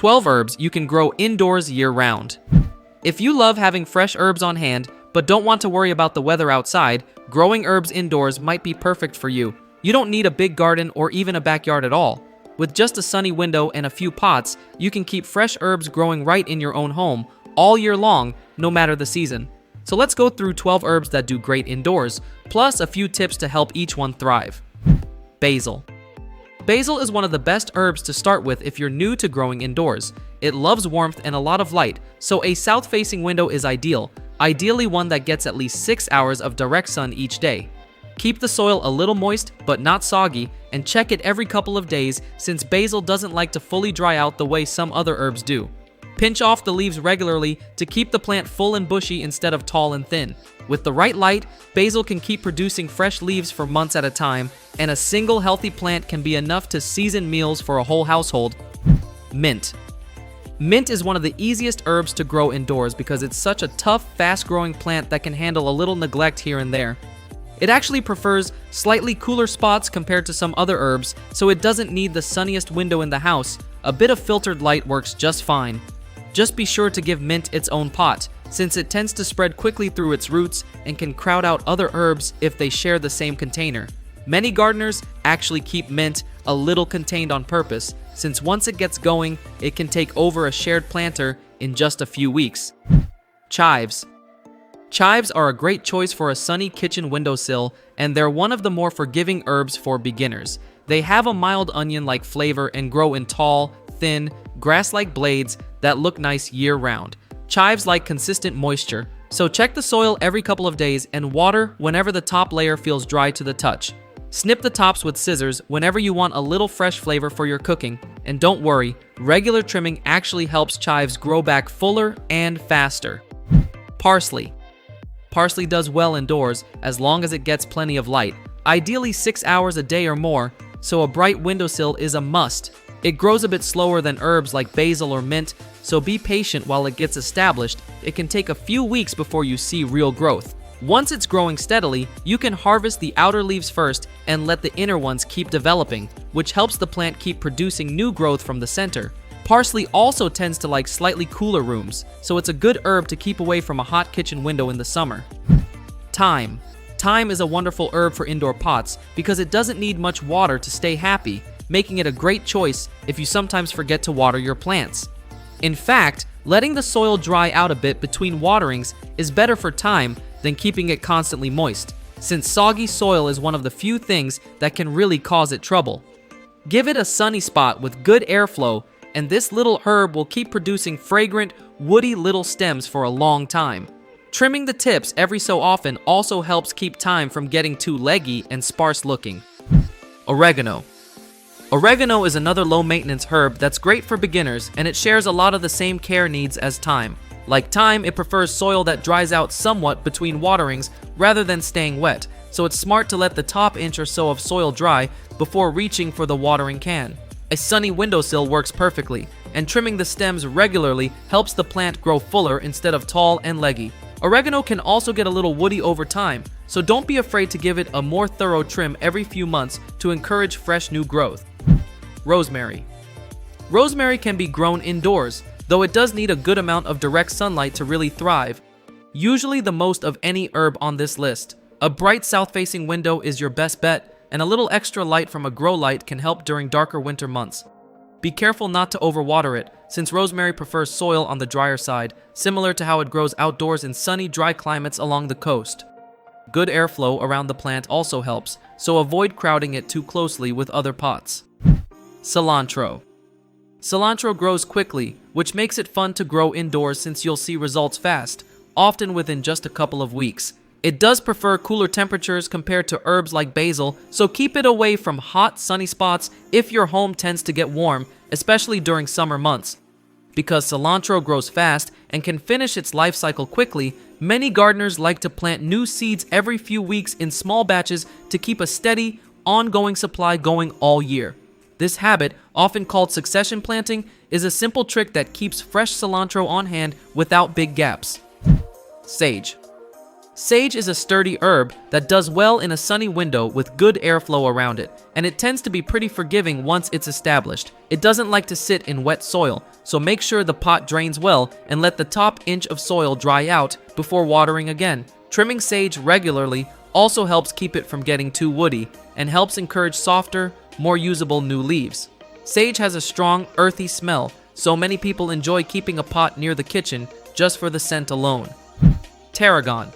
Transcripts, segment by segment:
12 herbs you can grow indoors year-round. If you love having fresh herbs on hand, but don't want to worry about the weather outside, growing herbs indoors might be perfect for you. You don't need a big garden or even a backyard at all. With just a sunny window and a few pots, you can keep fresh herbs growing right in your own home all year long, no matter the season. So let's go through 12 herbs that do great indoors, plus a few tips to help each one thrive. Basil. Basil is one of the best herbs to start with if you're new to growing indoors. It loves warmth and a lot of light, so a south-facing window is ideal, ideally one that gets at least 6 hours of direct sun each day. Keep the soil a little moist but not soggy, and check it every couple of days since basil doesn't like to fully dry out the way some other herbs do. Pinch off the leaves regularly to keep the plant full and bushy instead of tall and thin. With the right light, basil can keep producing fresh leaves for months at a time, and a single healthy plant can be enough to season meals for a whole household. Mint. Mint is one of the easiest herbs to grow indoors because it's such a tough, fast-growing plant that can handle a little neglect here and there. It actually prefers slightly cooler spots compared to some other herbs, so it doesn't need the sunniest window in the house. A bit of filtered light works just fine. Just be sure to give mint its own pot, since it tends to spread quickly through its roots and can crowd out other herbs if they share the same container. Many gardeners actually keep mint a little contained on purpose, since once it gets going, it can take over a shared planter in just a few weeks. Chives. Chives are a great choice for a sunny kitchen windowsill, and they're one of the more forgiving herbs for beginners. They have a mild onion-like flavor and grow in tall, thin, grass-like blades that look nice year-round. Chives like consistent moisture, so check the soil every couple of days and water whenever the top layer feels dry to the touch. Snip the tops with scissors whenever you want a little fresh flavor for your cooking, and don't worry, regular trimming actually helps chives grow back fuller and faster. Parsley. Parsley does well indoors as long as it gets plenty of light, ideally 6 hours a day or more, so a bright windowsill is a must. It grows a bit slower than herbs like basil or mint, so be patient while it gets established. It can take a few weeks before you see real growth. Once it's growing steadily, you can harvest the outer leaves first and let the inner ones keep developing, which helps the plant keep producing new growth from the center. Parsley also tends to like slightly cooler rooms, so it's a good herb to keep away from a hot kitchen window in the summer. Thyme. Thyme is a wonderful herb for indoor pots because it doesn't need much water to stay happy, making it a great choice if you sometimes forget to water your plants. In fact, letting the soil dry out a bit between waterings is better for thyme than keeping it constantly moist, since soggy soil is one of the few things that can really cause it trouble. Give it a sunny spot with good airflow, and this little herb will keep producing fragrant, woody little stems for a long time. Trimming the tips every so often also helps keep thyme from getting too leggy and sparse looking. Oregano. Oregano is another low-maintenance herb that's great for beginners, and it shares a lot of the same care needs as thyme. Like thyme, it prefers soil that dries out somewhat between waterings rather than staying wet, so it's smart to let the top inch or so of soil dry before reaching for the watering can. A sunny windowsill works perfectly, and trimming the stems regularly helps the plant grow fuller instead of tall and leggy. Oregano can also get a little woody over time, so don't be afraid to give it a more thorough trim every few months to encourage fresh new growth. Rosemary. Rosemary can be grown indoors, though it does need a good amount of direct sunlight to really thrive. Usually the most of any herb on this list. A bright south-facing window is your best bet, and a little extra light from a grow light can help during darker winter months. Be careful not to overwater it, since rosemary prefers soil on the drier side, similar to how it grows outdoors in sunny, dry climates along the coast. Good airflow around the plant also helps, so avoid crowding it too closely with other pots. Cilantro. Cilantro grows quickly, which makes it fun to grow indoors since you'll see results fast, often within just a couple of weeks. It does prefer cooler temperatures compared to herbs like basil, so keep it away from hot, sunny spots if your home tends to get warm, especially during summer months. Because cilantro grows fast and can finish its life cycle quickly, many gardeners like to plant new seeds every few weeks in small batches to keep a steady, ongoing supply going all year. This habit, often called succession planting, is a simple trick that keeps fresh cilantro on hand without big gaps. Sage. Sage is a sturdy herb that does well in a sunny window with good airflow around it, and it tends to be pretty forgiving once it's established. It doesn't like to sit in wet soil, so make sure the pot drains well and let the top inch of soil dry out before watering again. Trimming sage regularly also helps keep it from getting too woody and helps encourage softer, more usable new leaves. Sage has a strong, earthy smell, so many people enjoy keeping a pot near the kitchen just for the scent alone. Tarragon.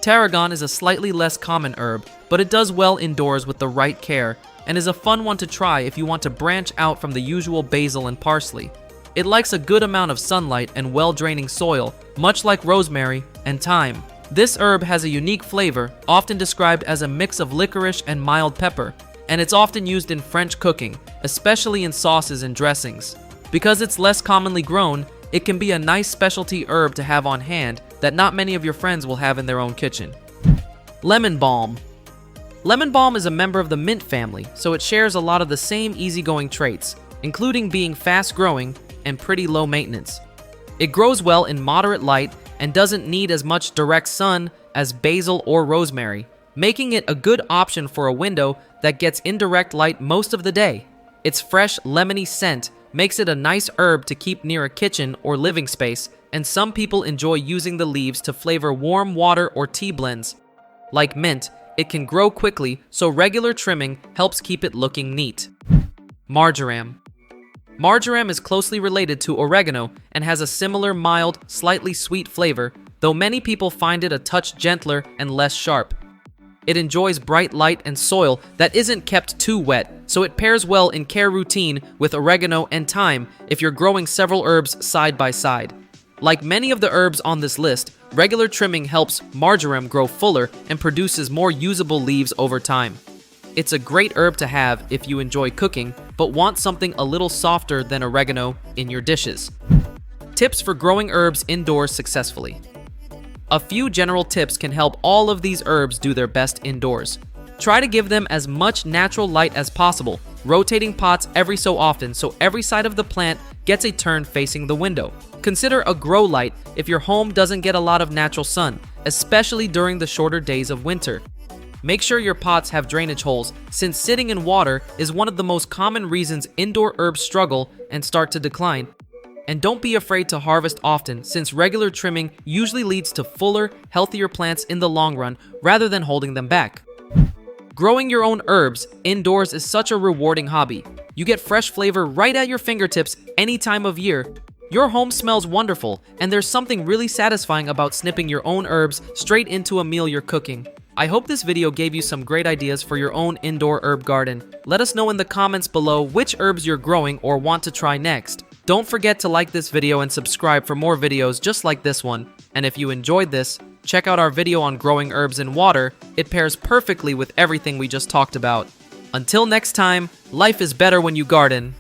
Tarragon is a slightly less common herb, but it does well indoors with the right care and is a fun one to try if you want to branch out from the usual basil and parsley. It likes a good amount of sunlight and well-draining soil, much like rosemary and thyme. This herb has a unique flavor, often described as a mix of licorice and mild pepper, and it's often used in French cooking, especially in sauces and dressings. Because it's less commonly grown, it can be a nice specialty herb to have on hand that not many of your friends will have in their own kitchen. Lemon balm. Lemon balm is a member of the mint family, so it shares a lot of the same easygoing traits, including being fast-growing and pretty low maintenance. It grows well in moderate light and doesn't need as much direct sun as basil or rosemary, making it a good option for a window that gets indirect light most of the day. Its fresh, lemony scent makes it a nice herb to keep near a kitchen or living space, and some people enjoy using the leaves to flavor warm water or tea blends. Like mint, it can grow quickly, so regular trimming helps keep it looking neat. Marjoram. Marjoram is closely related to oregano and has a similar mild, slightly sweet flavor, though many people find it a touch gentler and less sharp. It enjoys bright light and soil that isn't kept too wet, so it pairs well in care routine with oregano and thyme if you're growing several herbs side by side. Like many of the herbs on this list, regular trimming helps marjoram grow fuller and produces more usable leaves over time. It's a great herb to have if you enjoy cooking, but want something a little softer than oregano in your dishes. Tips for growing herbs indoors successfully. A few general tips can help all of these herbs do their best indoors. Try to give them as much natural light as possible, rotating pots every so often so every side of the plant gets a turn facing the window. Consider a grow light if your home doesn't get a lot of natural sun, especially during the shorter days of winter. Make sure your pots have drainage holes, since sitting in water is one of the most common reasons indoor herbs struggle and start to decline. And don't be afraid to harvest often, since regular trimming usually leads to fuller, healthier plants in the long run rather than holding them back. Growing your own herbs indoors is such a rewarding hobby. You get fresh flavor right at your fingertips any time of year. Your home smells wonderful, and there's something really satisfying about snipping your own herbs straight into a meal you're cooking. I hope this video gave you some great ideas for your own indoor herb garden. Let us know in the comments below which herbs you're growing or want to try next. Don't forget to like this video and subscribe for more videos just like this one. And if you enjoyed this, check out our video on growing herbs in water. It pairs perfectly with everything we just talked about. Until next time, life is better when you garden.